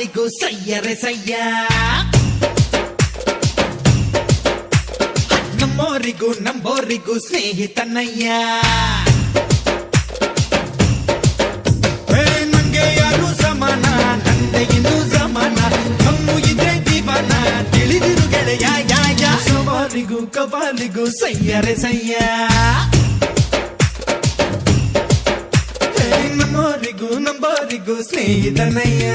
ಸವಾಲಿಗೂ ಸಯ್ಯರೆ ಸಯ್ಯ, ನಮ್ಮೋರಿಗೂ ನಂಬೋರಿಗೂ ಸ್ನೇಹಿತನಯ್ಯ. ನಂಗೆ ಯಾರು ಸಮಾನ, ನಂದೆ ಇನ್ನು ಸಮಾನ, ಕಮ್ಮು ಇದ್ರೆ ಜೀವನ ತಿಳಿದಿರು ಗೆಳೆಯ. ಸವಾಲಿಗೂ ಕವಾಲಿಗೂ ಸಯ್ಯರೆ ಸಯ್ಯ, ನಮ್ಮೋರಿಗೂ ನಂಬೋರಿಗೂ ಸ್ನೇಹಿತನಯ್ಯ.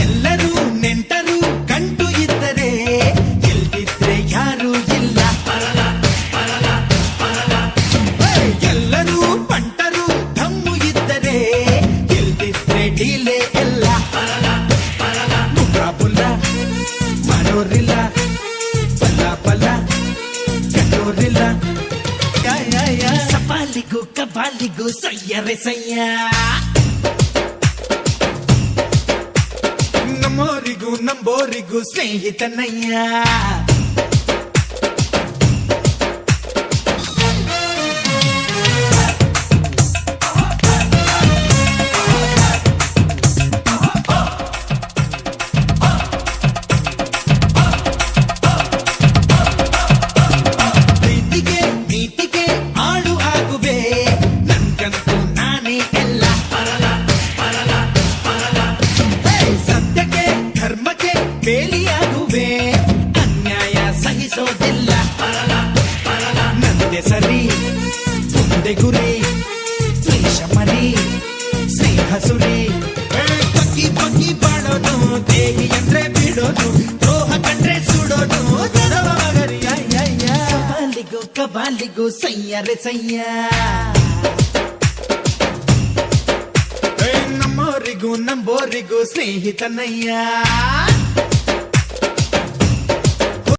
ಎಲ್ಲರೂ ನೆಂಟರು ಕಂಡು ಇದ್ದರೆ, ಇಲ್ದಿದ್ರೆ ಯಾರೂ ಇಲ್ಲ. ಎಲ್ಲರೂ ಪಂಟರು ಧಮ್ಮು ಇದ್ದರೆ, ಇಲ್ದಿದ್ರೆ ಡೀಲೆ ಎಲ್ಲ. ಮುಗ್ರಾಬುಲ್ಲ ಮಾಡೋರಿಲ್ಲ, ಬಲ್ಲ ಬಲ್ಲ ಕಟ್ಟೋರಿಲ್ಲ. ಸವಾಲಿಗೂ ಕವಾಲಿಗೂ ಸಯ್ಯರೆ ಸಯ್ಯ, ನಮ್ಮೋರಿಗೂ ನಂಬೋರಿಗೂ ಸ್ನೇಹಿತನಯ್ಯ. ಪ್ರೀತಿಗೆ ನೀತಿಗೆ ಆಳು ಆಗುವೆ, ನನ್ಗಂತೂ ನಾನೇ ಎಲ್ಲ. ಸತ್ಯಕ್ಕೆ ಧರ್ಮಕ್ಕೆ ಬೇಲಿಯಾಗುವೆ, ಅನ್ಯಾಯ ಸಹಿಸೋದಿಲ್ಲ. ನಂದೆ ಸರಿ ಮುಂದೆ ಗುರಿ, ದ್ವೇಷ ಮರಿ ಸ್ನೇಹ ಸುರಿ. ಬಗ್ಗಿ ಬಗ್ಗಿ ಬಾಳೋನು, ದೇಹಿ ಅಂದ್ರೆ ಬಿಡೋನು, ದ್ರೋಹ ಕಂಡ್ರೆ ಸುಡೋನು. ಸವಾಲಿಗೂ ಕವಾಲಿಗೂ ಸಯ್ಯರೆ ಸಯ್ಯ, ನಮ್ಮೋರಿಗೂ ನಂಬೋರಿಗೂ ಸ್ನೇಹಿತನಯ್ಯ.